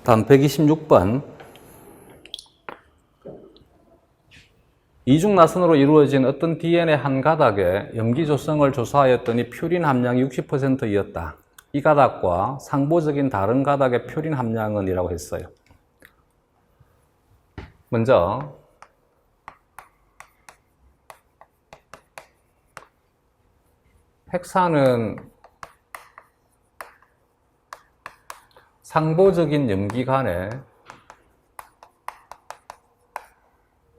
다음 126번. 이중나선으로 이루어진 어떤 DNA 한 가닥의 염기 조성을 조사하였더니 퓨린 함량이 60%이었다. 이 가닥과 상보적인 다른 가닥의 퓨린 함량은 이라고 했어요. 먼저 핵산은 상보적인 염기 간에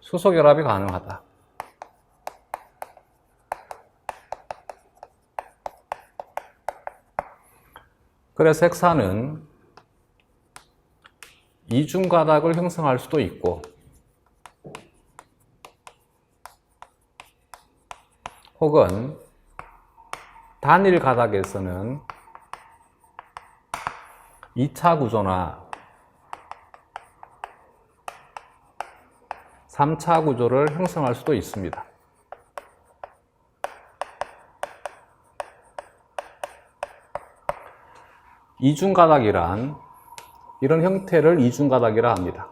수소결합이 가능하다. 그래서 핵산은 이중가닥을 형성할 수도 있고 혹은 단일 가닥에서는 2차 구조나 3차 구조를 형성할 수도 있습니다. 이중가닥이란 이런 형태를 이중가닥이라 합니다.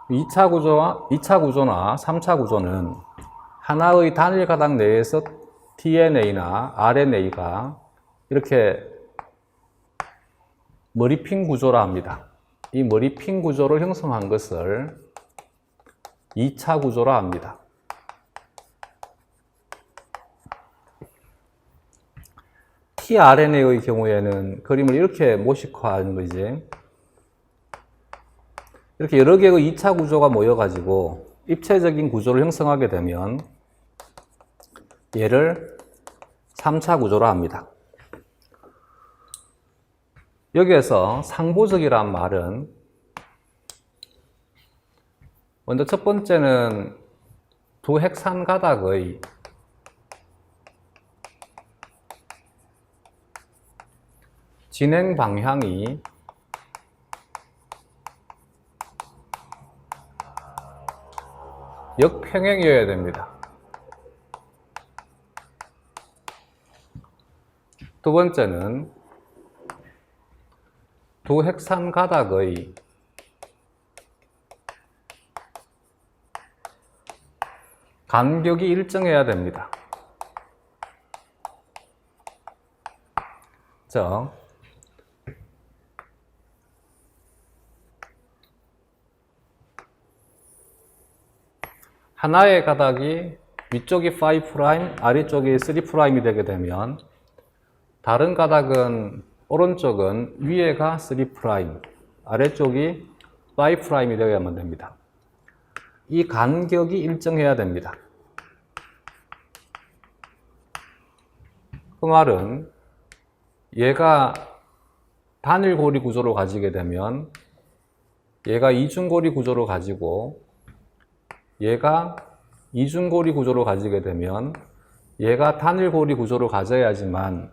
2차 구조나 3차 구조는 하나의 단일 가닥 내에서 DNA나 RNA가 이렇게 머리핀 구조라 합니다. 이 머리핀 구조를 형성한 것을 2차 구조라 합니다. tRNA의 경우에는 그림을 이렇게 모식화하는 거지. 이렇게 여러 개의 2차 구조가 모여가지고 입체적인 구조를 형성하게 되면 얘를 3차 구조라 합니다. 여기에서 상보적이란 말은 먼저 첫 번째는 두 핵산 가닥의 진행 방향이 역평행이어야 됩니다. 두 번째는 두 핵산 가닥의 간격이 일정해야 됩니다. 자, 하나의 가닥이 위쪽이 5', 아래쪽이 3'이 되게 되면 다른 가닥은 오른쪽은 위에가 3', 아래쪽이 5'이 되어야만 됩니다. 이 간격이 일정해야 됩니다. 그 말은 얘가 단일고리 구조를 가지게 되면 얘가 이중고리 구조를 가지고 얘가 이중고리 구조를 가지게 되면 얘가 단일고리 구조를 가져야지만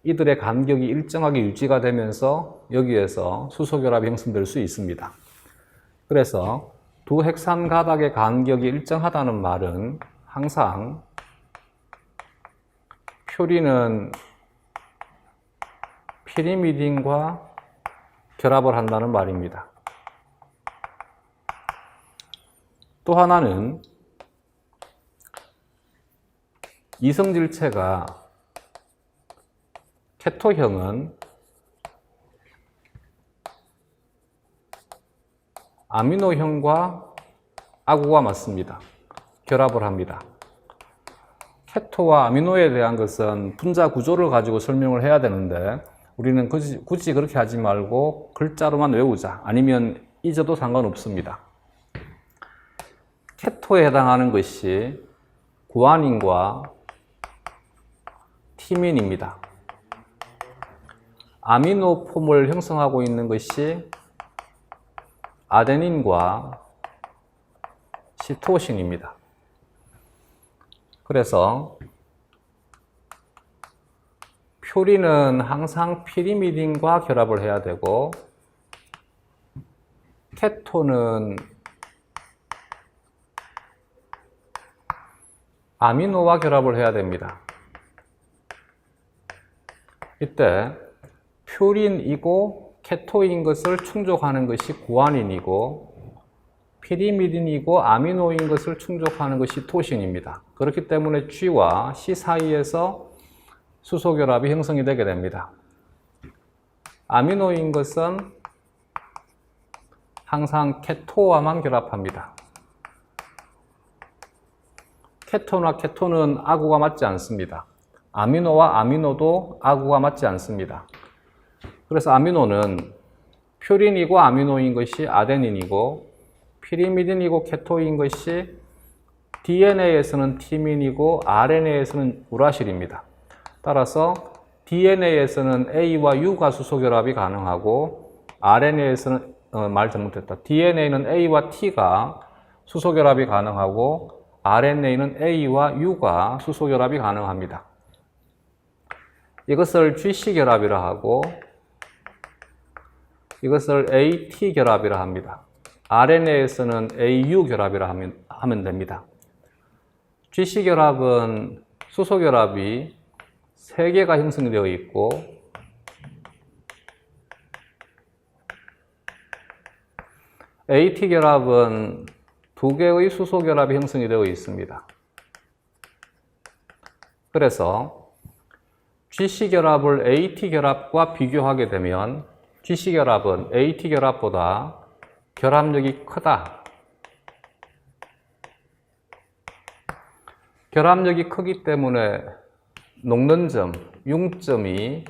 이들의 간격이 일정하게 유지가 되면서 여기에서 수소결합이 형성될 수 있습니다. 그래서 두 핵산 가닥의 간격이 일정하다는 말은 항상 퓨린은 피리미딘과 결합을 한다는 말입니다. 또 하나는 이성질체가 케토형은 아미노형과 아구가 맞습니다. 결합을 합니다. 케토와 아미노에 대한 것은 분자 구조를 가지고 설명을 해야 되는데 우리는 굳이 그렇게 하지 말고 글자로만 외우자. 아니면 잊어도 상관없습니다. 케토에 해당하는 것이 구아닌과 티민입니다. 아미노폼을 형성하고 있는 것이 아데닌과 시토신입니다. 그래서 퓨린은 항상 피리미딘과 결합을 해야 되고 케토는 아미노와 결합을 해야 됩니다. 이때 퓨린이고 케토인 것을 충족하는 것이 구안인이고 피리미딘이고 아미노인 것을 충족하는 것이 토신입니다. 그렇기 때문에 G와 C 사이에서 수소결합이 형성이 되게 됩니다. 아미노인 것은 항상 케토와만 결합합니다. 케토나 케톤은 아구가 맞지 않습니다. 아미노와 아미노도 아구가 맞지 않습니다. 그래서 아미노는 퓨린이고 아미노인 것이 아데닌이고 피리미딘이고 케토인 것이 DNA에서는 티민이고 RNA에서는 우라실입니다. 따라서 DNA에서는 A와 U가 수소결합이 가능하고 RNA에서는 말 잘못했다. DNA는 A와 T가 수소결합이 가능하고 RNA는 A와 U가 수소결합이 가능합니다. 이것을 GC 결합이라 하고 이것을 AT 결합이라 합니다. RNA에서는 AU 결합이라 하면 됩니다. GC 결합은 수소 결합이 3개가 형성되어 있고 AT 결합은 2개의 수소 결합이 형성이 되어 있습니다. 그래서 GC 결합을 AT 결합과 비교하게 되면 GC 결합은 AT 결합보다 결합력이 크다. 결합력이 크기 때문에 녹는 점, 융점이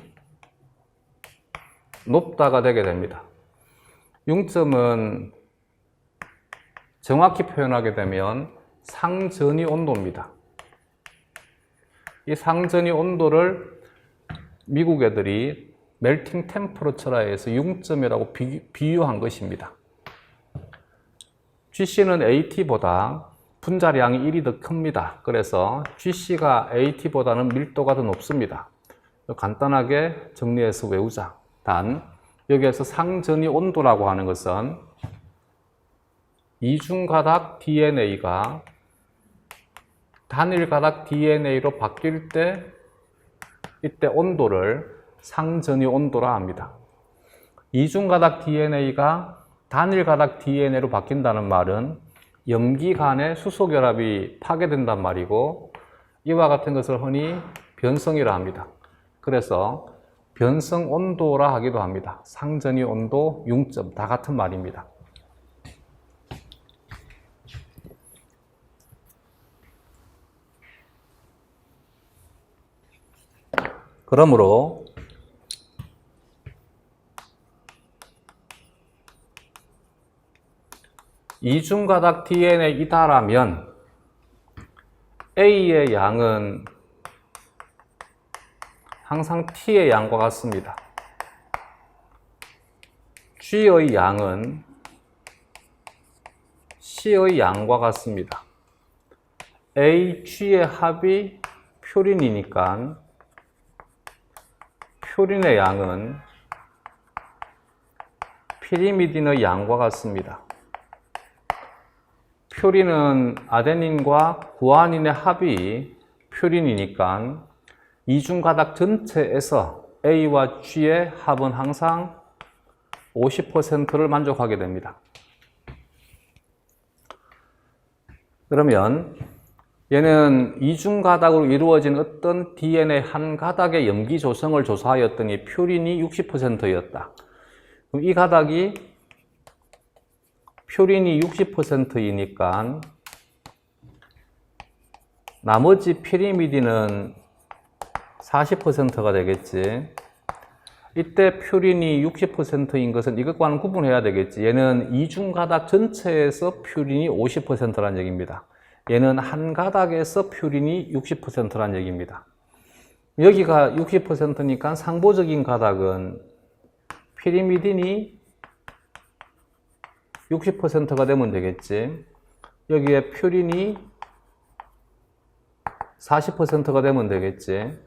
높다가 되게 됩니다. 융점은 정확히 표현하게 되면 상전이 온도입니다. 이 상전이 온도를 미국 애들이 멜팅 템퍼러처라 해서 융점이라고 비유한 것입니다. GC는 AT보다 분자량이 1이 더 큽니다. 그래서 GC가 AT보다는 밀도가 더 높습니다. 간단하게 정리해서 외우자. 단, 여기에서 상전이 온도라고 하는 것은 이중가닥 DNA가 단일가닥 DNA로 바뀔 때 이때 온도를 상전이 온도라 합니다. 이중가닥 DNA가 단일가닥 DNA로 바뀐다는 말은 염기 간의 수소결합이 파괴된단 말이고 이와 같은 것을 흔히 변성이라 합니다. 그래서 변성 온도라 하기도 합니다. 상전이 온도, 융점 다 같은 말입니다. 그러므로 이중가닥 DNA이다라면 A의 양은 항상 T의 양과 같습니다. G의 양은 C의 양과 같습니다. A, G의 합이 퓨린이니까 퓨린의 양은 피리미딘의 양과 같습니다. 퓨린은 아데닌과 구아닌의 합이 퓨린이니까 이중가닥 전체에서 A와 G의 합은 항상 50%를 만족하게 됩니다. 그러면 얘는 이중가닥으로 이루어진 어떤 DNA 한 가닥의 염기 조성을 조사하였더니 퓨린이 60%였다. 그럼 이 가닥이 퓨린이 60%이니까 나머지 피리미딘은 40%가 되겠지. 이때 퓨린이 60%인 것은 이것과는 구분해야 되겠지. 얘는 이중가닥 전체에서 퓨린이 50%라는 얘기입니다. 얘는 한 가닥에서 퓨린이 60%라는 얘기입니다. 여기가 60%니까 상보적인 가닥은 피리미딘이 60%가 되면 되겠지. 여기에 퓨린이 40%가 되면 되겠지.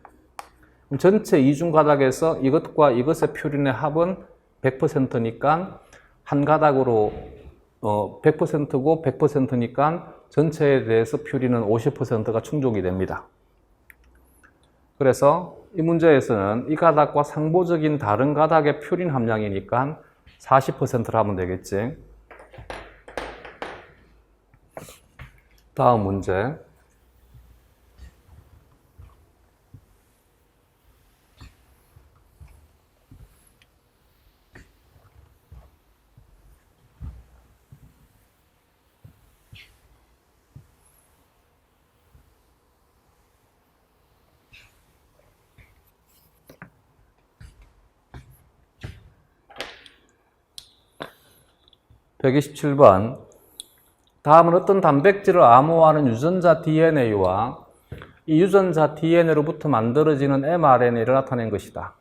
전체 이중가닥에서 이것과 이것의 퓨린의 합은 100%니까 한 가닥으로 100%고 100%니까 전체에 대해서 퓨린은 50%가 충족이 됩니다. 그래서 이 문제에서는 이 가닥과 상보적인 다른 가닥의 퓨린 함량이니까 40%를 하면 되겠지. 다음 문제. (127번) 다음은 어떤 단백질을 암호화하는 유전자 DNA와 이 유전자 DNA로부터 만들어지는 mRNA를 나타낸 것이다.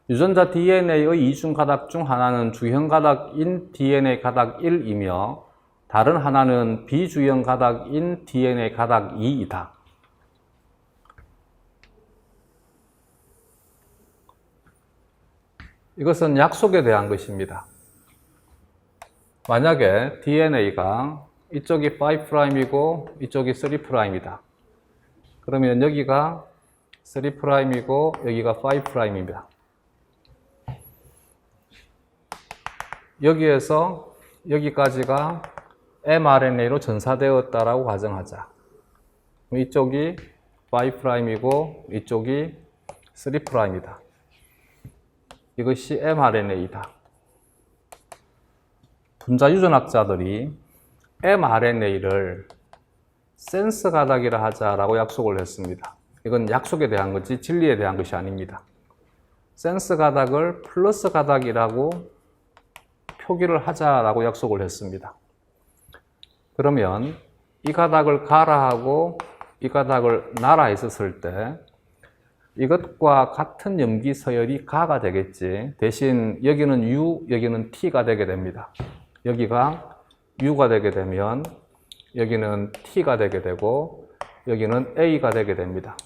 유전자 DNA의 이중 가닥 중 하나는 주형 가닥인 DNA 가닥 1이며 다른 하나는 비주형 가닥인 DNA 가닥 2이다. 이것은 약속에 대한 것입니다. 만약에 DNA가 이쪽이 5'이고 이쪽이 3'이다. 그러면 여기가 3'이고 여기가 5'입니다. 여기에서 여기까지가 mRNA로 전사되었다라고 가정하자. 이쪽이 5'이고 이쪽이 3'이다. 이것이 mRNA이다. 분자 유전학자들이 mRNA를 센스 가닥이라 하자라고 약속을 했습니다. 이건 약속에 대한 거지 진리에 대한 것이 아닙니다. 센스 가닥을 플러스 가닥이라고 표기를 하자라고 약속을 했습니다. 그러면 이 가닥을 가라 하고 이 가닥을 나라 했었을 때 이것과 같은 염기 서열이 가가 되겠지. 대신 여기는 U, 여기는 T가 되게 됩니다. 여기가 U가 되게 되면 여기는 T가 되게 되고 여기는 A가 되게 됩니다.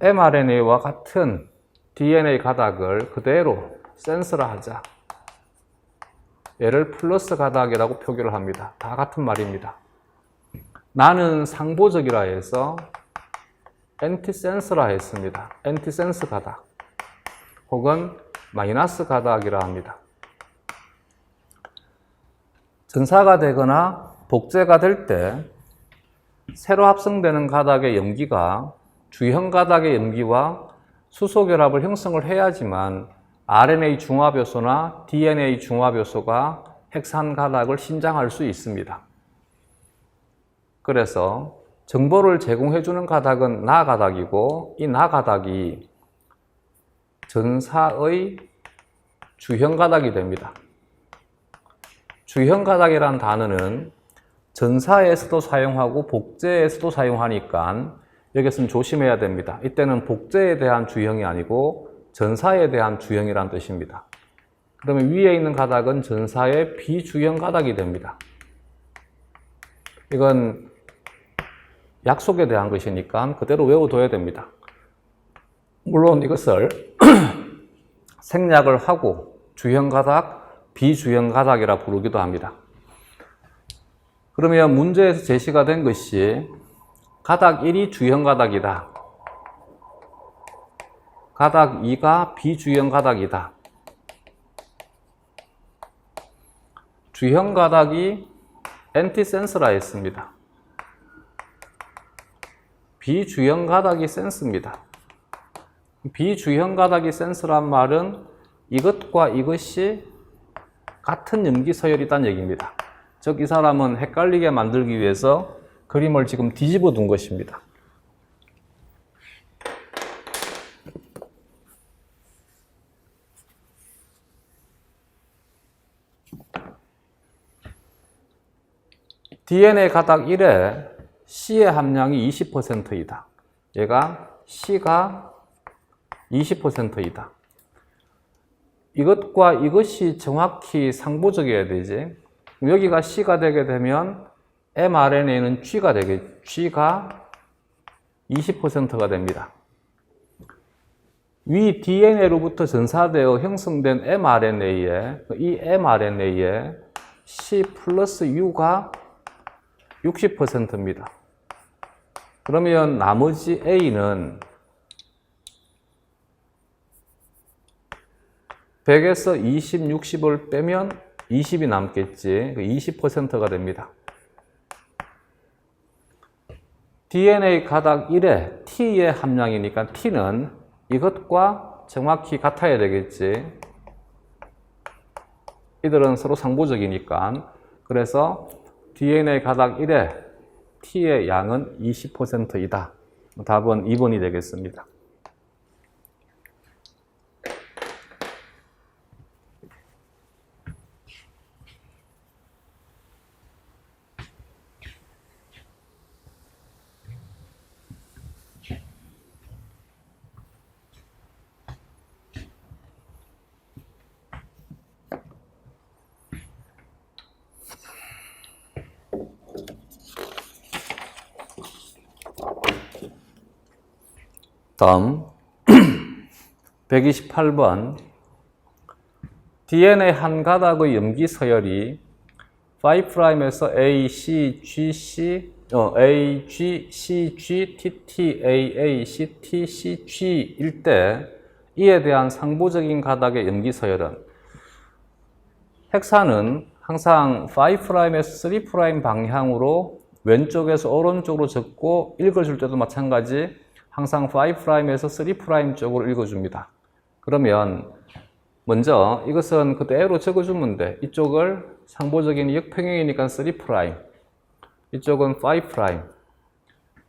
mRNA와 같은 DNA 가닥을 그대로 센스라 하자. 얘를 플러스 가닥이라고 표기를 합니다. 다 같은 말입니다. 나는 상보적이라 해서 엔티센스라 했습니다. 엔티센스 가닥 혹은 마이너스 가닥이라 합니다. 전사가 되거나 복제가 될 때 새로 합성되는 가닥의 염기가 주형 가닥의 염기와 수소 결합을 형성을 해야지만 RNA 중합 요소나 DNA 중합 요소가 핵산 가닥을 신장할 수 있습니다. 그래서 정보를 제공해주는 가닥은 나 가닥이고 이 나 가닥이 전사의 주형 가닥이 됩니다. 주형 가닥이라는 단어는 전사에서도 사용하고 복제에서도 사용하니까 여기서는 조심해야 됩니다. 이때는 복제에 대한 주형이 아니고 전사에 대한 주형이라는 뜻입니다. 그러면 위에 있는 가닥은 전사의 비주형 가닥이 됩니다. 이건 약속에 대한 것이니까 그대로 외워둬야 됩니다. 물론 이것을 생략을 하고 주형 가닥, 비주형 가닥이라 부르기도 합니다. 그러면 문제에서 제시가 된 것이 가닥 1이 주형 가닥이다. 가닥 2가 비주형 가닥이다. 주형 가닥이 엔티센스라 했습니다. 비주형 가닥이 센스입니다. 비주형 가닥이 센스란 말은 이것과 이것이 같은 염기 서열이란 얘기입니다. 즉, 이 사람은 헷갈리게 만들기 위해서 그림을 지금 뒤집어 둔 것입니다. DNA 가닥 1에 C의 함량이 20%이다. 얘가 C가 20%이다. 이것과 이것이 정확히 상보적이어야 되지. 여기가 C가 되게 되면 mRNA는 G가 20%가 됩니다. 위 DNA로부터 전사되어 형성된 이 mRNA에 C 플러스 U가 60%입니다. 그러면 나머지 A는 100에서 20, 60을 빼면 20이 남겠지. 20%가 됩니다. DNA 가닥 1에 T의 함량이니까 T는 이것과 정확히 같아야 되겠지. 이들은 서로 상보적이니까. 그래서 DNA 가닥 1에 T의 양은 20%이다. 답은 2번이 되겠습니다. 다음 128번 DNA 한 가닥의 염기 서열이 5'에서 A, C, G, C, A, G, C, G, T, T, A, A, C, T, C, G일 때 이에 대한 상보적인 가닥의 염기 서열은 헥사는 항상 5'에서 3' 방향으로 왼쪽에서 오른쪽으로 적고 읽어줄 때도 마찬가지 항상 5'에서 3' 쪽으로 읽어줍니다. 그러면 먼저 이것은 그대로 적어주면 돼. 이쪽을 상보적인 역평형이니까 3', 이쪽은 5',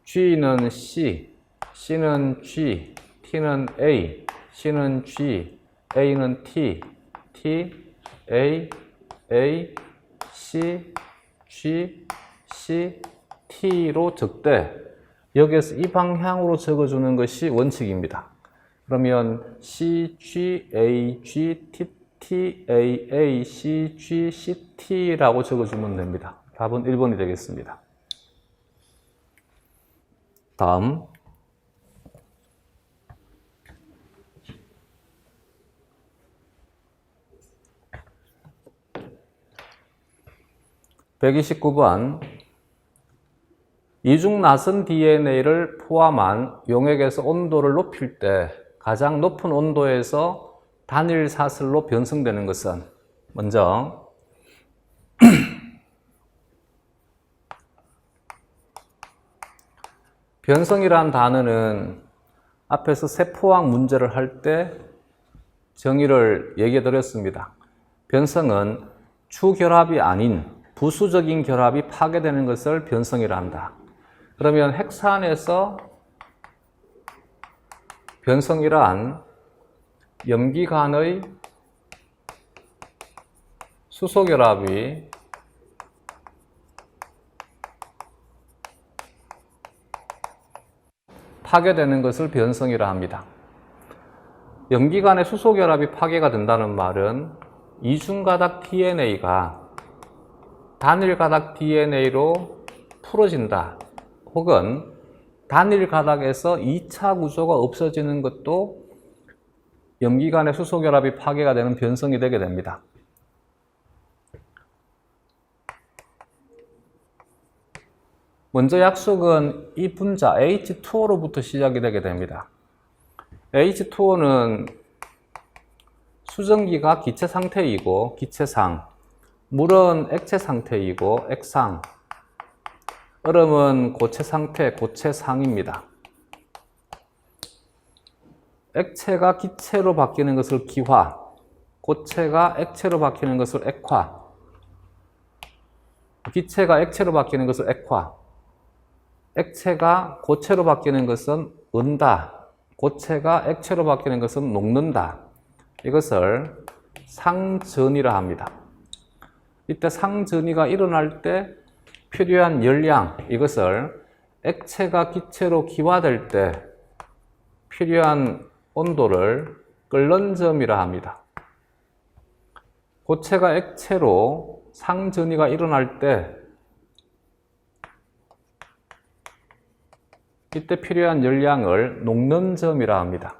G는 C, C는 G, T는 A, C는 G, A는 T, T, A, A, C, G, C, T로 적되 여기에서 이 방향으로 적어주는 것이 원칙입니다. 그러면 C, G, A, G, T, T, A, A, C, G, C, T라고 적어주면 됩니다. 답은 1번이 되겠습니다. 다음 129번 이중 나선 DNA를 포함한 용액에서 온도를 높일 때 가장 높은 온도에서 단일 사슬로 변성되는 것은 먼저 변성이란 단어는 앞에서 세포학 문제를 할 때 정의를 얘기해 드렸습니다. 변성은 주결합이 아닌 부수적인 결합이 파괴되는 것을 변성이라 한다. 그러면 헥산에서 변성이란 염기 간의 수소결합이 파괴되는 것을 변성이라 합니다. 염기 간의 수소결합이 파괴가 된다는 말은 이중가닥 DNA가 단일가닥 DNA로 풀어진다. 혹은 단일 가닥에서 2차 구조가 없어지는 것도 염기 간의 수소결합이 파괴가 되는 변성이 되게 됩니다. 먼저 약속은 이 분자 H2O로부터 시작이 되게 됩니다. H2O는 수증기가 기체 상태이고 기체상, 물은 액체 상태이고 액상, 얼음은 고체 상태, 고체상입니다. 액체가 기체로 바뀌는 것을 기화, 고체가 액체로 바뀌는 것을 액화, 기체가 액체로 바뀌는 것을 액화, 액체가 고체로 바뀌는 것은 은다, 고체가 액체로 바뀌는 것은 녹는다. 이것을 상전이라 합니다. 이때 상전이가 일어날 때 필요한 열량, 이것을 액체가 기체로 기화될 때 필요한 온도를 끓는 점이라 합니다. 고체가 액체로 상전이가 일어날 때 이때 필요한 열량을 녹는 점이라 합니다.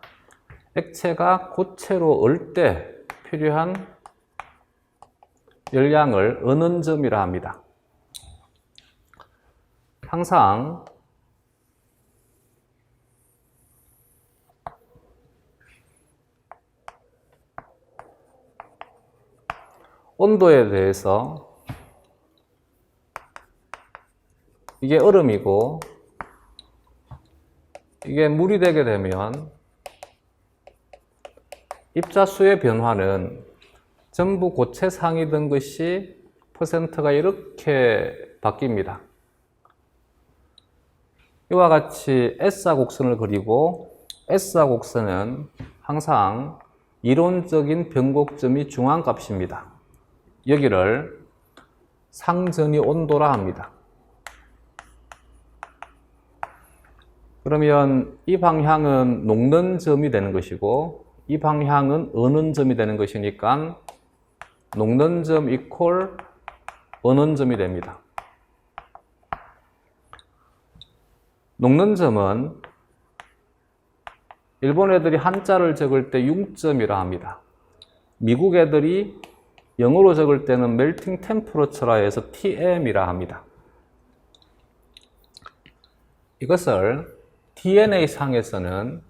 액체가 고체로 얼 때 필요한 열량을 어는 점이라 합니다. 항상 온도에 대해서 이게 얼음이고 이게 물이 되게 되면 입자수의 변화는 전부 고체상이던 것이 퍼센트가 이렇게 바뀝니다. 이와 같이 S자 곡선을 그리고 S자 곡선은 항상 이론적인 변곡점이 중앙값입니다. 여기를 상전이 온도라 합니다. 그러면 이 방향은 녹는 점이 되는 것이고 이 방향은 어는 점이 되는 것이니까 녹는 점 이퀄 어는 점이 됩니다. 녹는 점은 일본 애들이 한자를 적을 때 융점이라 합니다. 미국 애들이 영어로 적을 때는 멜팅 템퍼러처라 해서 TM이라 합니다. 이것을 DNA 상에서는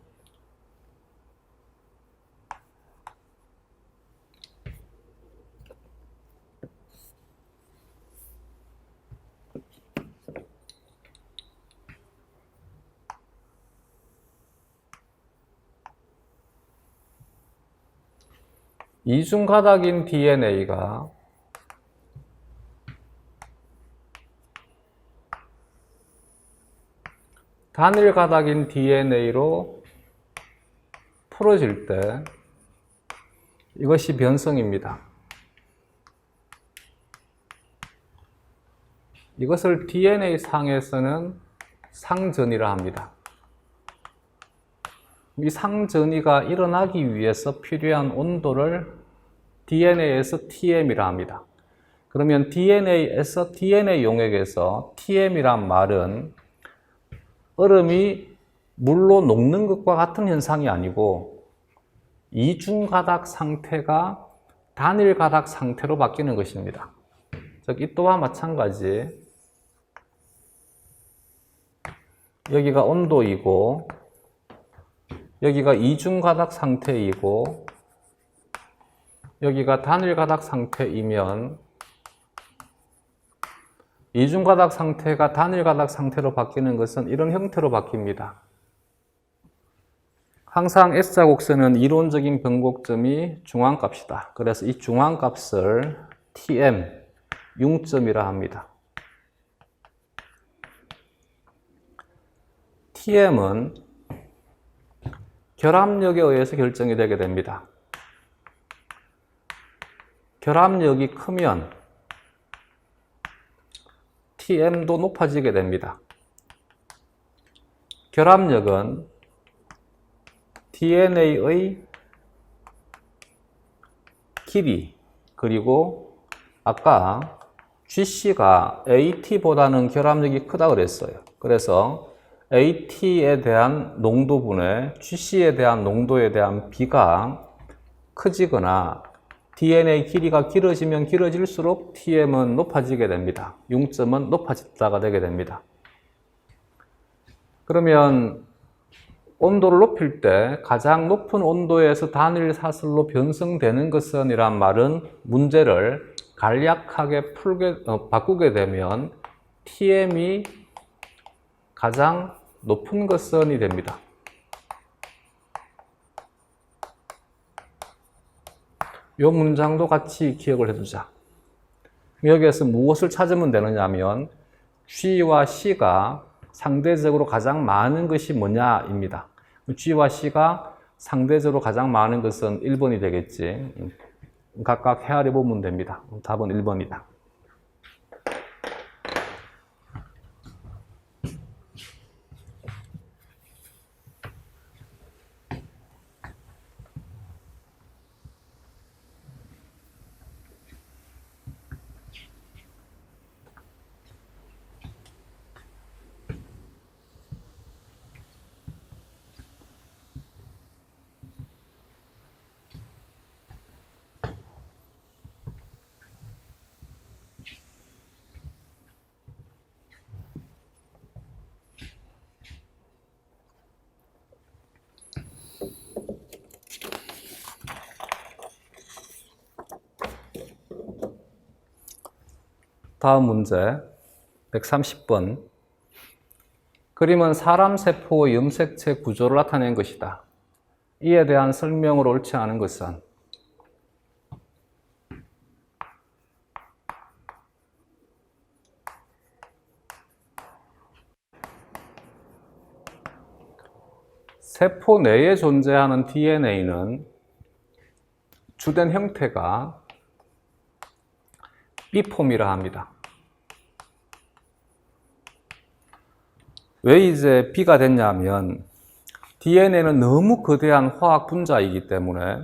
이중가닥인 DNA가 단일가닥인 DNA로 풀어질 때 이것이 변성입니다. 이것을 DNA 상에서는 상전이라 합니다. 이 상전이가 일어나기 위해서 필요한 온도를 DNA에서 TM이라 합니다. 그러면 DNA에서 DNA 용액에서 TM이란 말은 얼음이 물로 녹는 것과 같은 현상이 아니고 이중가닥 상태가 단일가닥 상태로 바뀌는 것입니다. 즉, 이 또한 마찬가지 여기가 온도이고 여기가 이중가닥 상태이고 여기가 단일가닥 상태이면 이중가닥 상태가 단일가닥 상태로 바뀌는 것은 이런 형태로 바뀝니다. 항상 S자 곡선은 이론적인 변곡점이 중앙값이다. 그래서 이 중앙값을 TM, 융점이라 합니다. TM은 결합력에 의해서 결정이 되게 됩니다. 결합력이 크면 TM도 높아지게 됩니다. 결합력은 DNA의 길이 그리고 아까 GC가 AT보다는 결합력이 크다 그랬어요. 그래서 AT에 대한 농도분의 GC에 대한 농도에 대한 비가 커지거나 DNA 길이가 길어지면 길어질수록 TM은 높아지게 됩니다. 융점은 높아지다가 되게 됩니다. 그러면 온도를 높일 때 가장 높은 온도에서 단일 사슬로 변성되는 것은 이란 말은 문제를 간략하게 바꾸게 되면 TM이 가장 높은 것은이 됩니다. 이 문장도 같이 기억을 해두자. 여기에서 무엇을 찾으면 되느냐 하면 G와 C가 상대적으로 가장 많은 것이 뭐냐입니다. G와 C가 상대적으로 가장 많은 것은 1번이 되겠지. 각각 헤아려 보면 됩니다. 답은 1번이다. 다음 문제 130번. 그림은 사람 세포의 염색체 구조를 나타낸 것이다. 이에 대한 설명으로 옳지 않은 것은? 세포 내에 존재하는 DNA는 주된 형태가 B폼이라 합니다. 왜 이제 B가 됐냐면 DNA는 너무 거대한 화학 분자이기 때문에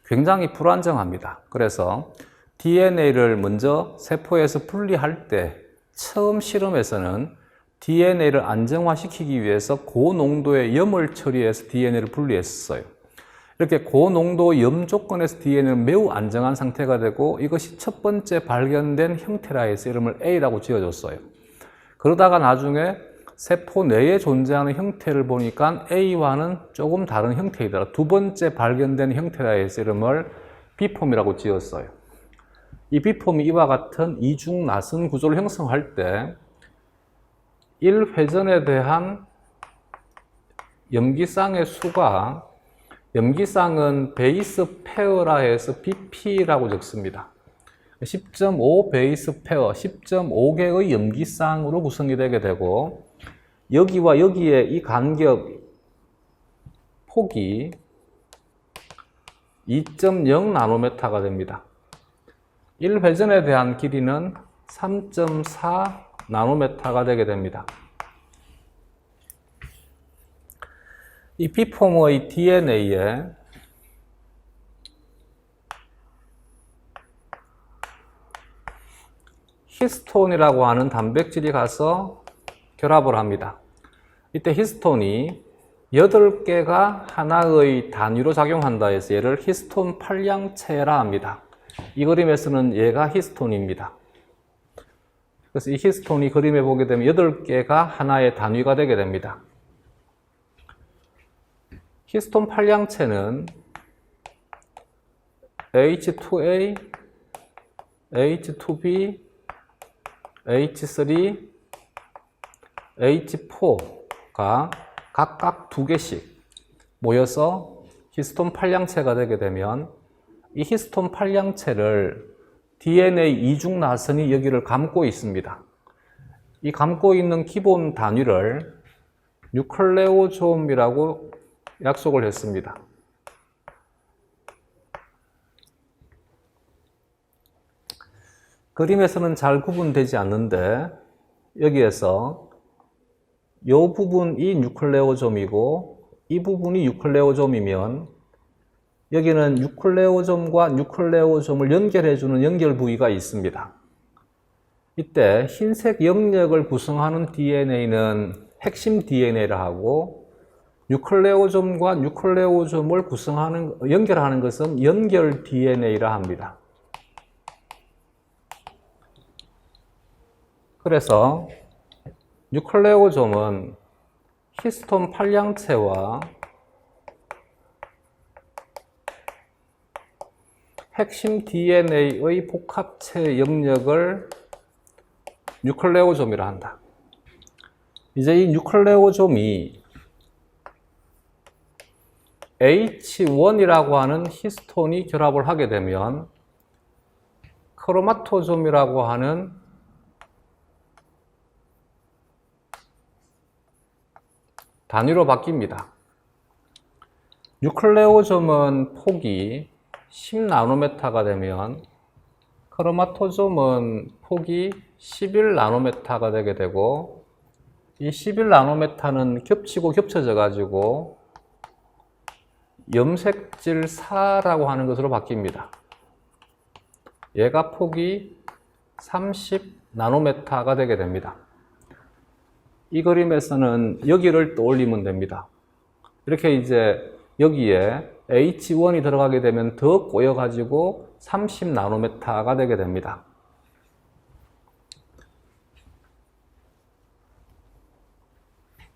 굉장히 불안정합니다. 그래서 DNA를 먼저 세포에서 분리할 때 처음 실험에서는 DNA를 안정화시키기 위해서 고농도의 염을 처리해서 DNA를 분리했어요. 이렇게 고농도 염 조건에서 DNA는 매우 안정한 상태가 되고 이것이 첫 번째 발견된 형태라 해서 이름을 A라고 지어줬어요. 그러다가 나중에 세포 내에 존재하는 형태를 보니까 A와는 조금 다른 형태이더라. 두 번째 발견된 형태라 해서 이름을 B폼이라고 지었어요. 이 B폼이 이와 같은 이중 나선 구조를 형성할 때 1회전에 대한 염기쌍의 수가, 염기쌍은 베이스 페어라 해서 BP라고 적습니다. 10.5 베이스 페어, 10.5개의 염기쌍으로 구성이 되게 되고 여기와 여기에 이 간격 폭이 2.0 나노메타가 됩니다. 1회전에 대한 길이는 3.4 나노메타가 되게 됩니다. 이 B폼의 DNA에 히스톤이라고 하는 단백질이 가서 결합을 합니다. 이때 히스톤이 8개가 하나의 단위로 작용한다 해서 얘를 히스톤 팔량체라 합니다. 이 그림에서는 얘가 히스톤입니다. 그래서 이 히스톤이 그림에 보게 되면 8개가 하나의 단위가 되게 됩니다. 히스톤 팔량체는 H2A, H2B, H3, H4가 각각 2개씩 모여서 히스톤 팔량체가 되게 되면 이 히스톤 팔량체를 DNA 이중 나선이 여기를 감고 있습니다. 이 감고 있는 기본 단위를 뉴클레오솜이라고 약속을 했습니다. 그림에서는 잘 구분되지 않는데 여기에서 이 부분이 뉴클레오솜이고 이 부분이 뉴클레오솜이면 여기는 뉴클레오솜과 뉴클레오솜을 연결해주는 연결 부위가 있습니다. 이때 흰색 영역을 구성하는 DNA는 핵심 DNA라 하고 뉴클레오솜과 뉴클레오솜을 연결하는 것은 연결 DNA라 합니다. 그래서 뉴클레오솜은 히스톤 팔량체와 핵심 DNA의 복합체 영역을 뉴클레오솜이라 한다. 이제 이 뉴클레오솜이 H1이라고 하는 히스톤이 결합을 하게 되면 크로마토솜이라고 하는 단위로 바뀝니다. 뉴클레오솜은 폭이 10나노메타가 되면 크로마토솜은 폭이 11나노메타가 되게 되고 이 11나노메타는 겹치고 겹쳐져 가지고 염색질사라고 하는 것으로 바뀝니다. 얘가 폭이 30나노메타가 되게 됩니다. 이 그림에서는 여기를 떠올리면 됩니다. 이렇게 이제 여기에 H1이 들어가게 되면 더 꼬여가지고 30나노메타가 되게 됩니다.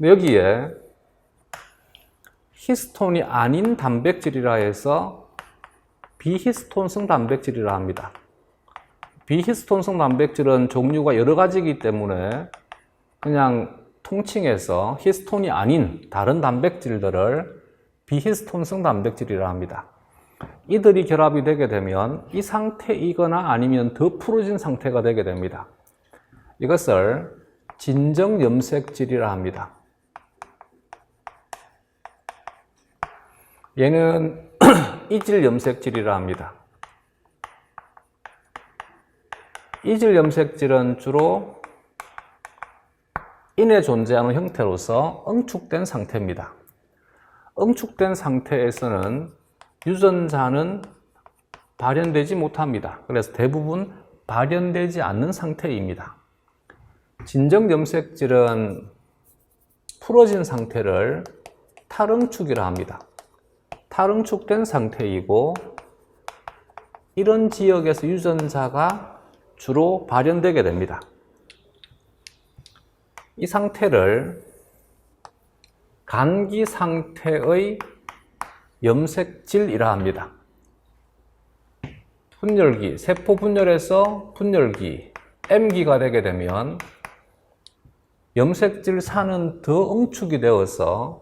여기에 히스톤이 아닌 단백질이라 해서 비히스톤성 단백질이라 합니다. 비히스톤성 단백질은 종류가 여러 가지이기 때문에 그냥 통칭해서 히스톤이 아닌 다른 단백질들을 비히스톤성 단백질이라 합니다. 이들이 결합이 되게 되면 이 상태이거나 아니면 더 풀어진 상태가 되게 됩니다. 이것을 진정염색질이라 합니다. 얘는 이질염색질이라 합니다. 이질염색질은 주로 인에 존재하는 형태로서 응축된 상태입니다. 응축된 상태에서는 유전자는 발현되지 못합니다. 그래서 대부분 발현되지 않는 상태입니다. 진정염색질은 풀어진 상태를 탈응축이라 합니다. 탈응축된 상태이고 이런 지역에서 유전자가 주로 발현되게 됩니다. 이 상태를 간기 상태의 염색질이라 합니다. 분열기, 세포 분열에서 분열기, M기가 되게 되면 염색질산은 더 응축이 되어서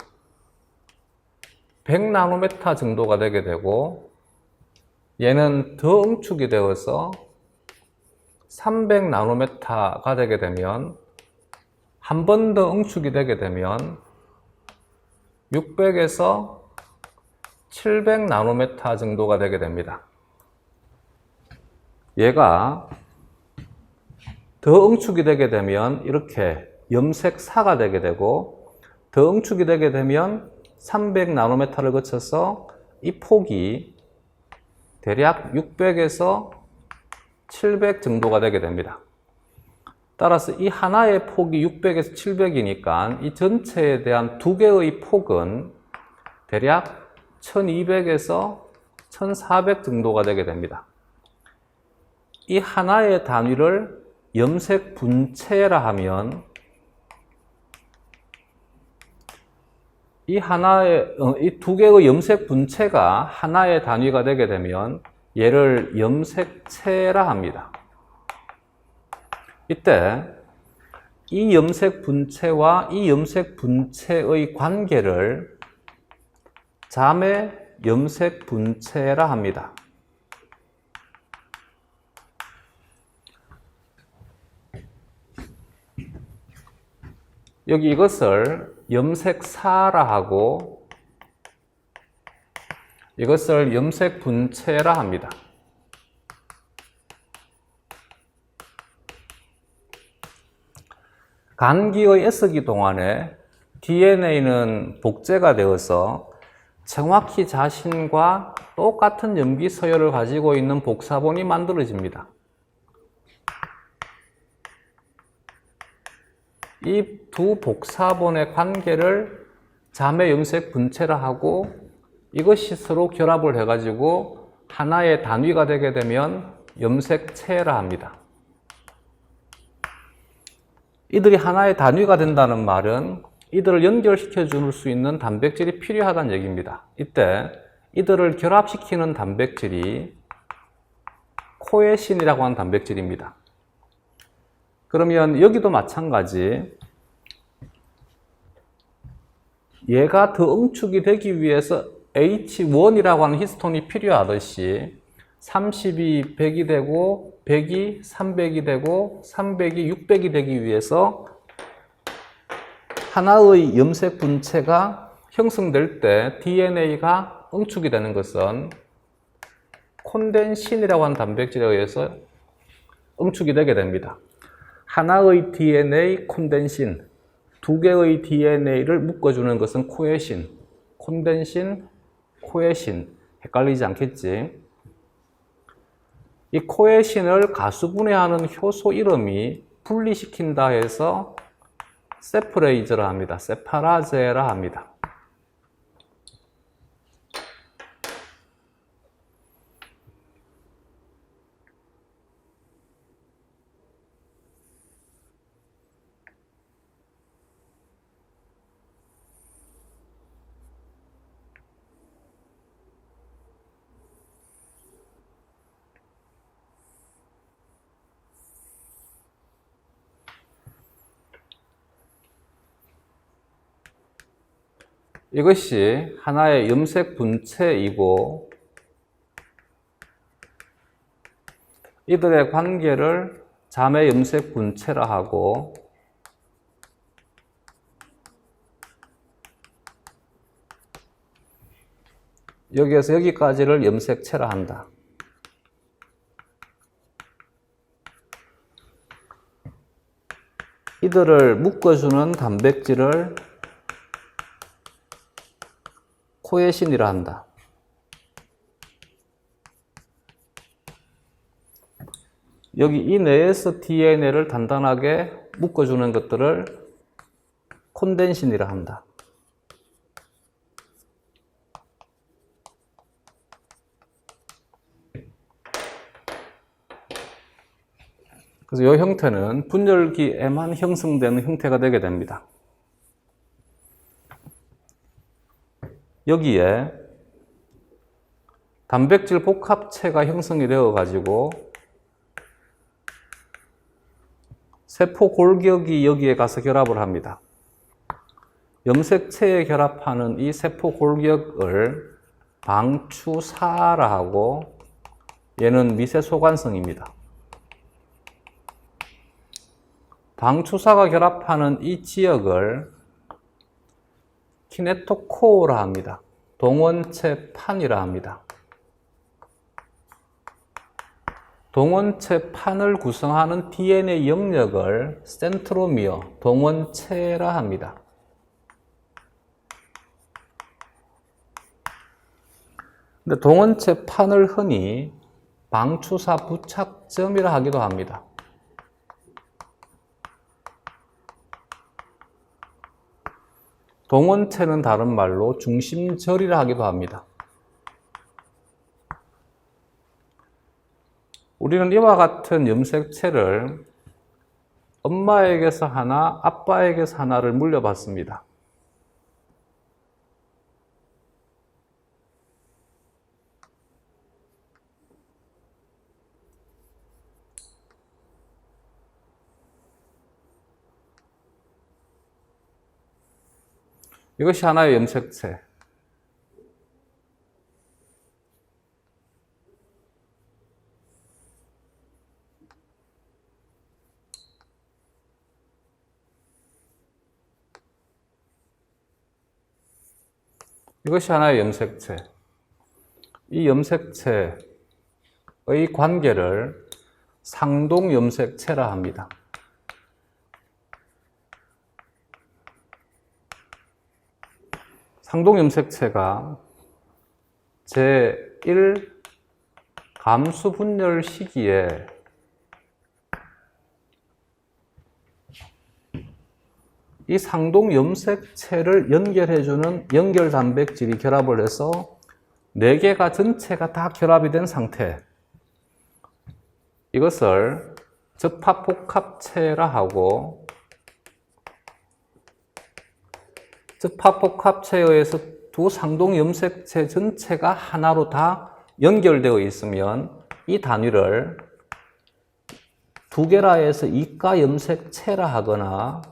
100나노메타 정도가 되게 되고 얘는 더 응축이 되어서 300나노메타가 되게 되면 한 번 더 응축이 되게 되면 600에서 700나노메타 정도가 되게 됩니다. 얘가 더 응축이 되게 되면 이렇게 염색사가 되게 되고 더 응축이 되게 되면 300나노메타를 거쳐서 이 폭이 대략 600에서 700 정도가 되게 됩니다. 따라서 이 하나의 폭이 600에서 700이니까 이 전체에 대한 두 개의 폭은 대략 1200에서 1400 정도가 되게 됩니다. 이 하나의 단위를 염색 분체라 하면 이 두 개의 염색 분체가 하나의 단위가 되게 되면 얘를 염색체라 합니다. 이때 이 염색 분체와 이 염색 분체의 관계를 자매 염색 분체라 합니다. 여기 이것을 염색사라 하고 이것을 염색 분체라 합니다. 간기의 S기 동안에 DNA는 복제가 되어서 정확히 자신과 똑같은 염기 서열을 가지고 있는 복사본이 만들어집니다. 이 두 복사본의 관계를 자매 염색 분체라 하고 이것이 서로 결합을 해가지고 하나의 단위가 되게 되면 염색체라 합니다. 이들이 하나의 단위가 된다는 말은 이들을 연결시켜 줄 수 있는 단백질이 필요하다는 얘기입니다. 이때 이들을 결합시키는 단백질이 코에신이라고 하는 단백질입니다. 그러면 여기도 마찬가지 얘가 더 응축이 되기 위해서 H1이라고 하는 히스톤이 필요하듯이 30이 100이 되고 100이 300이 되고 300이 600이 되기 위해서 하나의 염색 분체가 형성될 때 DNA가 응축이 되는 것은 콘덴신이라고 하는 단백질에 의해서 응축이 되게 됩니다. 하나의 DNA 콘덴신, 두 개의 DNA를 묶어주는 것은 코에신, 콘덴신, 코에신. 헷갈리지 않겠지? 이 코에신을 가수분해하는 효소 이름이 분리시킨다 해서 세프레이즈라 합니다. 세파라제라 합니다. 이것이 하나의 염색 분체이고 이들의 관계를 자매 염색 분체라 하고 여기에서 여기까지를 염색체라 한다. 이들을 묶어주는 단백질을 코에신이라 한다. 여기 이 내에서 DNA를 단단하게 묶어주는 것들을 콘덴신이라 한다. 그래서 이 형태는 분열기에만 형성되는 형태가 되게 됩니다. 여기에 단백질 복합체가 형성이 되어 가지고 세포 골격이 여기에 가서 결합을 합니다. 염색체에 결합하는 이 세포 골격을 방추사라 하고 얘는 미세소관성입니다. 방추사가 결합하는 이 지역을 키네토코어라 합니다. 동원체 판이라 합니다. 동원체 판을 구성하는 DNA 영역을 센트로미어, 동원체라 합니다. 근데 동원체 판을 흔히 방추사 부착점이라 하기도 합니다. 동원체는 다른 말로 중심절이라 하기도 합니다. 우리는 이와 같은 염색체를 엄마에게서 하나, 아빠에게서 하나를 물려받습니다. 이것이 하나의 염색체. 이것이 하나의 염색체. 이 염색체의 관계를 상동염색체라 합니다. 상동염색체가 제1 감수분열 시기에 이 상동염색체를 연결해주는 연결단백질이 결합을 해서 4개가 전체가 다 결합이 된 상태, 이것을 접합복합체라 하고, 접합복합체에 의해서 두 상동염색체 전체가 하나로 다 연결되어 있으면 이 단위를 2개라 해서 이가염색체라 하거나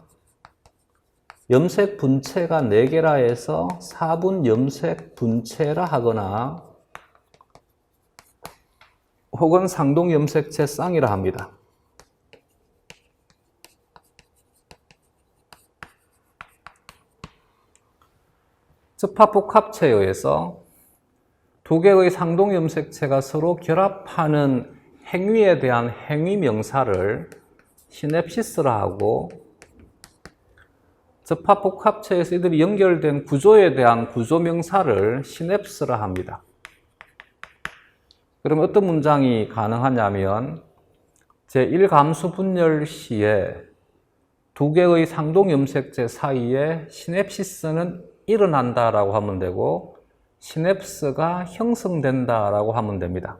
염색 분체가 4개라 해서 4분 염색 분체라 하거나 혹은 상동 염색체 쌍이라 합니다. 접합복합체에 의해서 2개의 상동 염색체가 서로 결합하는 행위에 대한 행위 명사를 시냅시스라 하고, 접합복합체에서 이들이 연결된 구조에 대한 구조명사를 시냅스라 합니다. 그럼 어떤 문장이 가능하냐면 제1감수분열 시에 2개의 상동염색체 사이에 시냅시스는 일어난다라고 하면 되고 시냅스가 형성된다라고 하면 됩니다.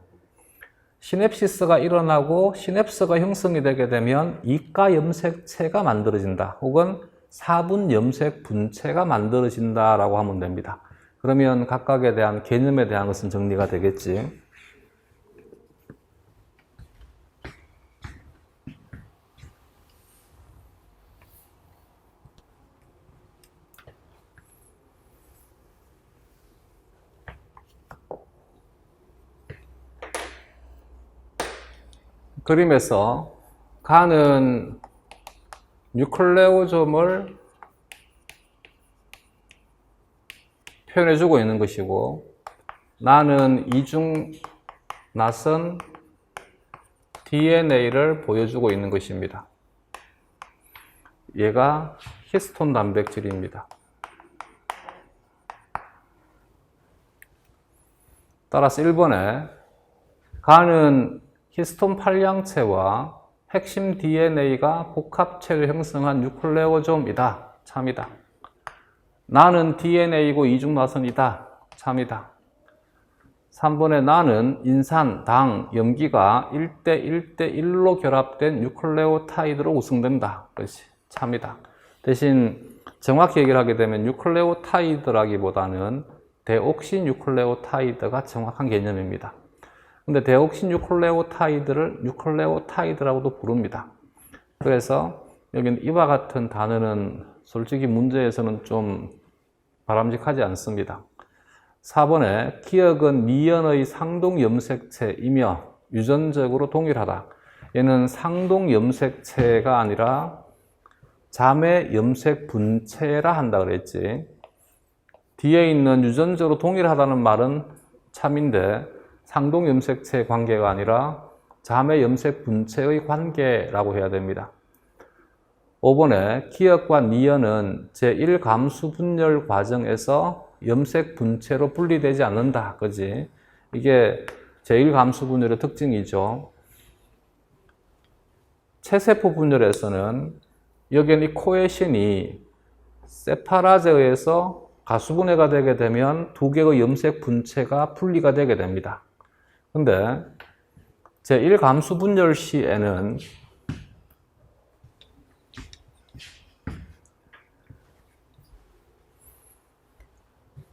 시냅시스가 일어나고 시냅스가 형성이 되게 되면 이가염색체가 만들어진다 혹은 4분 염색 분체가 만들어진다라고 하면 됩니다. 그러면 각각에 대한 개념에 대한 것은 정리가 되겠지. 그림에서 가는 뉴클레오점을 표현해주고 있는 것이고, 나는 이중 나선 DNA를 보여주고 있는 것입니다. 얘가 히스톤 단백질입니다. 따라서 1번에 가는 히스톤 팔량체와 핵심 DNA가 복합체를 형성한 뉴클레오점이다. 참이다. 나는 DNA이고 이중나선이다. 참이다. 3번에 나는 인산, 당, 염기가 1대1대1로 결합된 뉴클레오타이드로 구성된다. 그렇지. 참이다. 대신 정확히 얘기를 하게 되면 뉴클레오타이드라기보다는 데옥시뉴클레오타이드가 정확한 개념입니다. 근데 데옥시뉴클레오타이드를 뉴클레오타이드라고도 부릅니다. 그래서 여기는 이와 같은 단어는 솔직히 문제에서는 좀 바람직하지 않습니다. 4번에 기억은 니언의 상동 염색체이며 유전적으로 동일하다. 얘는 상동 염색체가 아니라 자매 염색 분체라 한다 그랬지. 뒤에 있는 유전적으로 동일하다는 말은 참인데 상동 염색체 관계가 아니라 자매 염색 분체의 관계라고 해야 됩니다. 5번에 기억과 니언은 제1감수 분열 과정에서 염색 분체로 분리되지 않는다. 그지? 이게 제1감수 분열의 특징이죠. 체세포 분열에서는 여기는 이 코에신이 세파라제에 의해서 가수분해가 되게 되면 두 개의 염색 분체가 분리가 되게 됩니다. 근데 제1감수 분열 시에는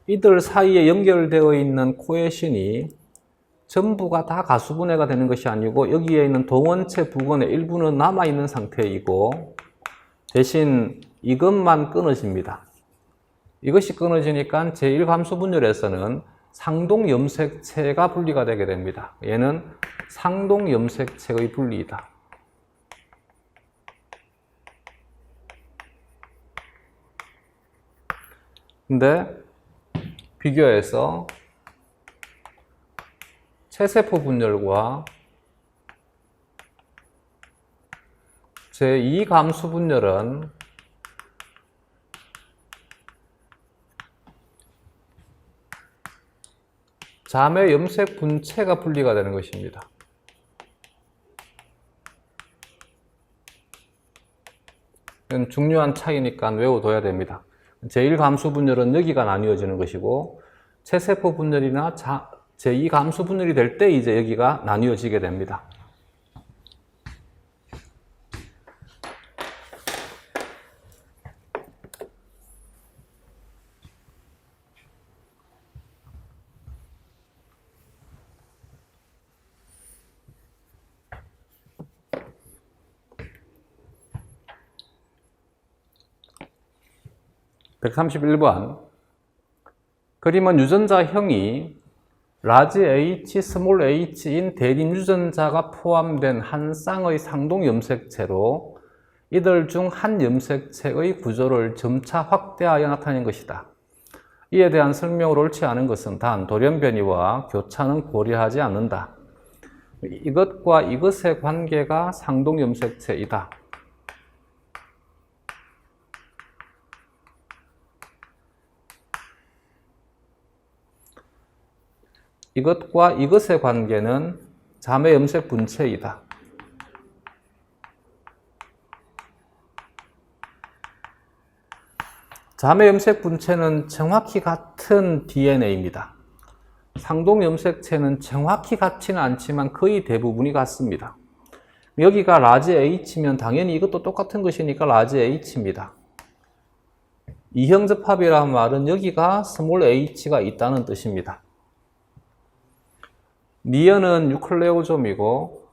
이들 사이에 연결되어 있는 코에신이 전부가 다 가수분해가 되는 것이 아니고 여기에 있는 동원체 부근의 일부는 남아있는 상태이고 대신 이것만 끊어집니다. 이것이 끊어지니까 제1감수 분열에서는 상동염색체가 분리가 되게 됩니다. 얘는 상동염색체의 분리이다. 근데 비교해서 체세포 분열과 제2감수 분열은 자매 염색 분체가 분리가 되는 것입니다. 이건 중요한 차이니까 외워둬야 됩니다. 제1감수 분열은 여기가 나뉘어지는 것이고 체세포 분열이나 제2감수 분열이 될 때 이제 여기가 나뉘어지게 됩니다. (131번) 그림은 유전자형이 라지 H, 스몰 h인 대림 유전자가 포함된 한 쌍의 상동 염색체로 이들 중 한 염색체의 구조를 점차 확대하여 나타낸 것이다. 이에 대한 설명을 옳지 않은 것은 단 돌연변이와 교차는 고려하지 않는다. 이것과 이것의 관계가 상동 염색체이다. 이것과 이것의 관계는 자매 염색 분체이다. 자매 염색 분체는 정확히 같은 DNA입니다. 상동 염색체는 정확히 같지는 않지만 거의 대부분이 같습니다. 여기가 라지 H면 당연히 이것도 똑같은 것이니까 라지 H입니다. 이형접합이라는 말은 여기가 스몰 h가 있다는 뜻입니다. 니언은 뉴클레오점이고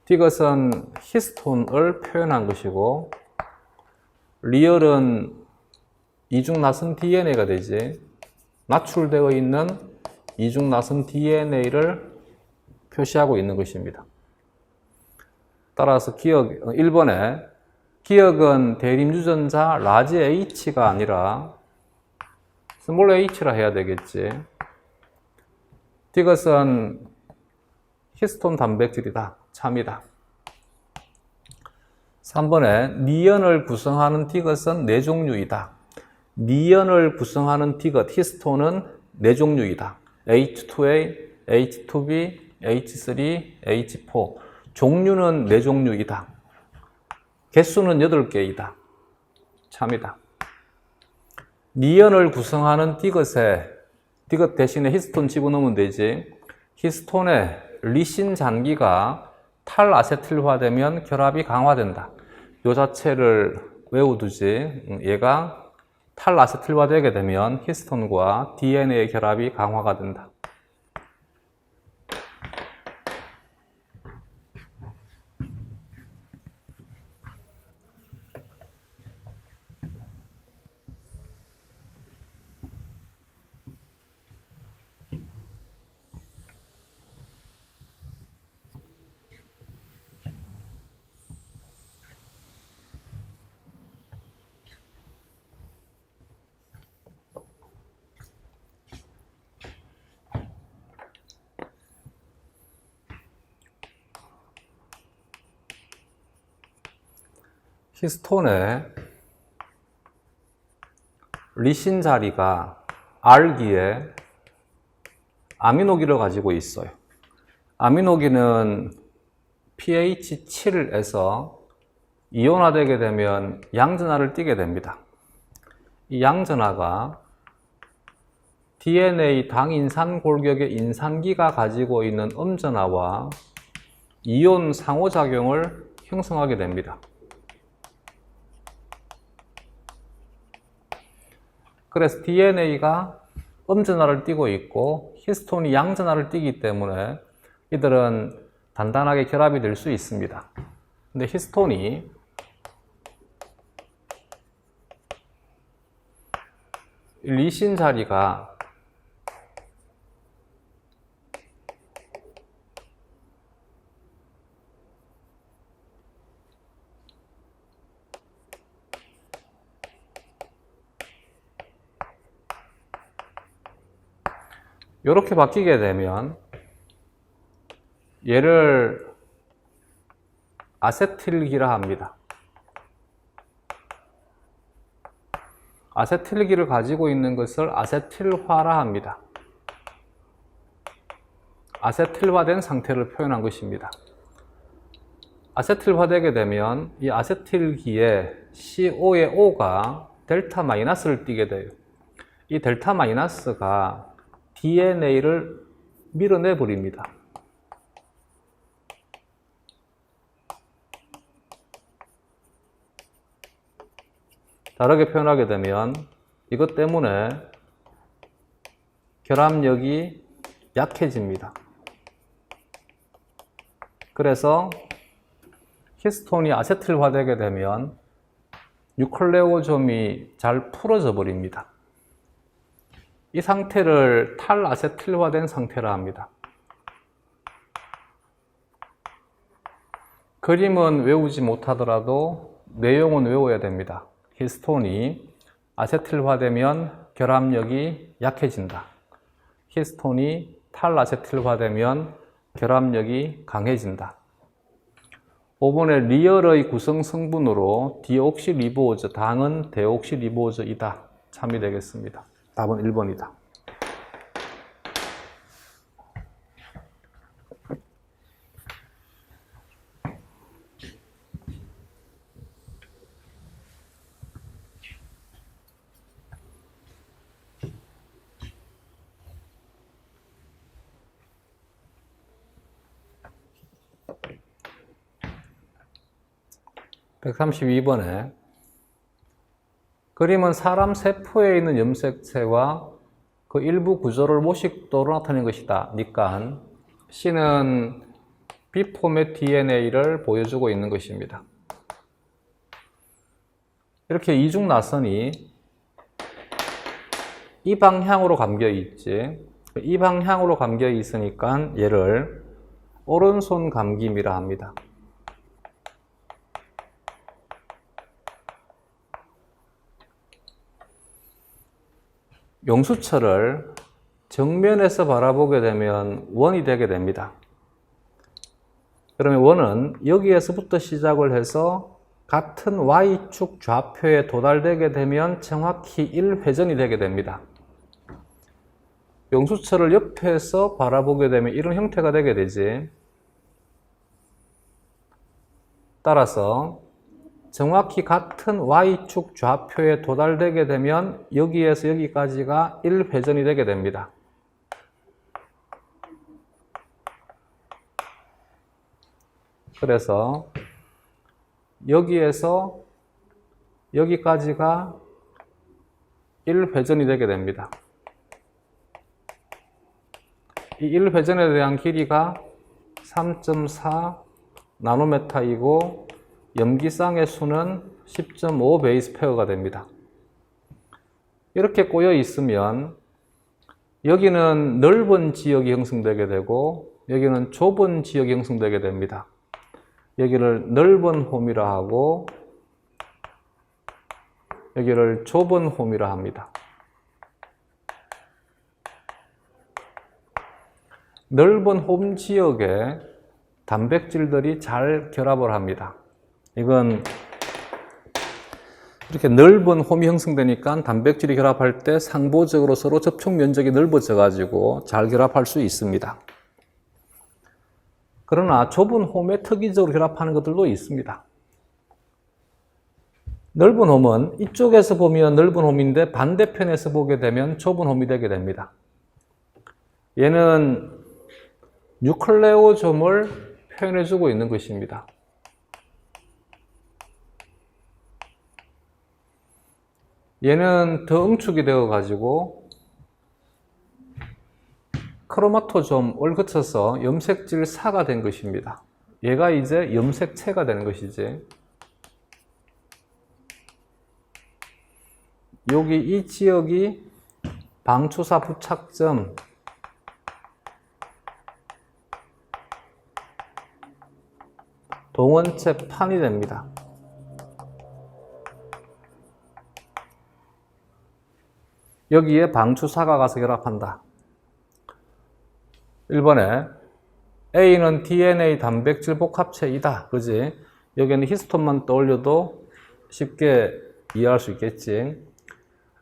디귿은 히스톤을 표현한 것이고 리얼은 이중나선 DNA가 되지. 나출되어 있는 이중 나선 DNA를 표시하고 있는 것입니다. 따라서 기억 1번에 기억은 대림 유전자 라지 H가 아니라 스몰 h라 해야 되겠지. 이것은 히스톤 단백질이다. 참이다. 3번에 니언을 구성하는 디귿은 4종류이다. 니언을 구성하는 디귿, 히스톤은 4종류이다. H2A, H2B, H3, H4. 종류는 4종류이다. 개수는 8개이다. 참이다. 니언을 구성하는 디귿에 디귿 대신에 히스톤 집어넣으면 되지. 히스톤에 리신 잔기가 탈아세틸화되면 결합이 강화된다. 요 자체를 외워두지. 얘가 탈아세틸화되게 되면 히스톤과 DNA 결합이 강화가 된다. 히스톤의 리신 자리가 R기에 아미노기를 가지고 있어요. 아미노기는 pH 7에서 이온화되게 되면 양전하를 띠게 됩니다. 이 양전하가 DNA 당인산 골격의 인산기가 가지고 있는 음전하와 이온 상호작용을 형성하게 됩니다. 그래서 DNA가 음전하를 띠고 있고 히스톤이 양전하를 띠기 때문에 이들은 단단하게 결합이 될 수 있습니다. 근데 히스톤이 리신 자리가 이렇게 바뀌게 되면 얘를 아세틸기라 합니다. 아세틸기를 가지고 있는 것을 아세틸화라 합니다. 아세틸화된 상태를 표현한 것입니다. 아세틸화되게 되면 이 아세틸기에 CO의 O가 델타 마이너스를 띠게 돼요. 이 델타 마이너스가 DNA를 밀어내 버립니다. 다르게 표현하게 되면 이것 때문에 결합력이 약해집니다. 그래서 히스톤이 아세틸화되게 되면 뉴클레오점이 잘 풀어져 버립니다. 이 상태를 탈아세틸화된 상태라 합니다. 그림은 외우지 못하더라도 내용은 외워야 됩니다. 히스톤이 아세틸화되면 결합력이 약해진다. 히스톤이 탈아세틸화되면 결합력이 강해진다. 5번에 리얼의 구성 성분으로 디옥시리보즈, 당은 데옥시리보즈이다. 참이 되겠습니다. 답은 1번이다. (132번에) 그림은 사람 세포에 있는 염색체와 그 일부 구조를 모식도로 나타낸 것이다. 니까 C는 B포맷 DNA를 보여주고 있는 것입니다. 이렇게 이중 나선이 이 방향으로 감겨 있지. 이 방향으로 감격이 있으니까 얘를 오른손 감김이라 합니다. 용수철을 정면에서 바라보게 되면 원이 되게 됩니다. 그러면 원은 여기에서부터 시작을 해서 같은 Y축 좌표에 도달되게 되면 정확히 1회전이 되게 됩니다. 용수철을 옆에서 바라보게 되면 이런 형태가 되게 되지. 따라서 정확히 같은 Y축 좌표에 도달되게 되면 여기에서 여기까지가 1회전이 되게 됩니다. 그래서 여기에서 여기까지가 1회전이 되게 됩니다. 이 1회전에 대한 길이가 3.4 나노미터이고 염기쌍의 수는 10.5 베이스 페어가 됩니다. 이렇게 꼬여 있으면 여기는 넓은 지역이 형성되게 되고 여기는 좁은 지역이 형성되게 됩니다. 여기를 넓은 홈이라 하고 여기를 좁은 홈이라 합니다. 넓은 홈 지역에 단백질들이 잘 결합을 합니다. 이건 이렇게 넓은 홈이 형성되니까 단백질이 결합할 때 상보적으로 서로 접촉 면적이 넓어져 가지고 잘 결합할 수 있습니다. 그러나 좁은 홈에 특이적으로 결합하는 것들도 있습니다. 넓은 홈은 이쪽에서 보면 넓은 홈인데 반대편에서 보게 되면 좁은 홈이 되게 됩니다. 얘는 뉴클레오점을 표현해주고 있는 것입니다. 얘는 더 응축이 되어 가지고 크로마토점을 거쳐서 염색질 4가 된 것입니다. 얘가 이제 염색체가 되는 것이지. 여기 이 지역이 방추사 부착점, 동원체 판이 됩니다. 여기에 방추사가 가서 결합한다. 1번에 A는 DNA 단백질 복합체이다. 그지? 여기는 히스톤만 떠올려도 쉽게 이해할 수 있겠지.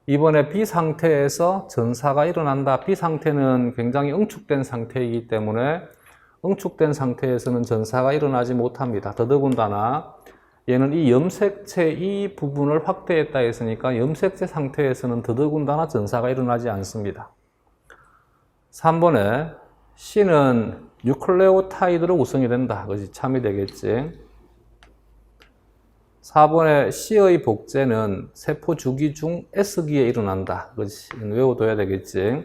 2번에 B 상태에서 전사가 일어난다. B 상태는 굉장히 응축된 상태이기 때문에 응축된 상태에서는 전사가 일어나지 못합니다. 더더군다나 얘는 이 염색체 이 부분을 확대했다 했으니까 염색체 상태에서는 더더군다나 전사가 일어나지 않습니다. 3번에 C는 뉴클레오타이드로 구성이 된다. 그것이 참이 되겠지. 4번에 C의 복제는 세포 주기 중 S기에 일어난다. 그것이 외워둬야 되겠지.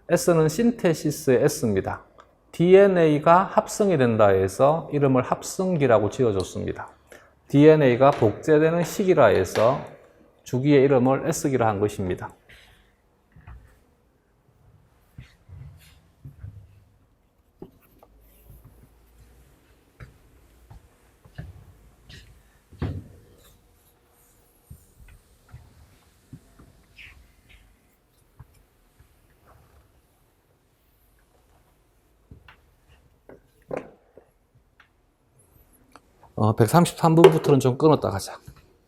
S는 신테시스의 S입니다. DNA가 합성이 된다 해서 이름을 합성기라고 지어줬습니다. DNA가 복제되는 시기라 해서 주기의 이름을 S기라 한 것입니다. 어, 133번부터는 좀 끊었다 가자.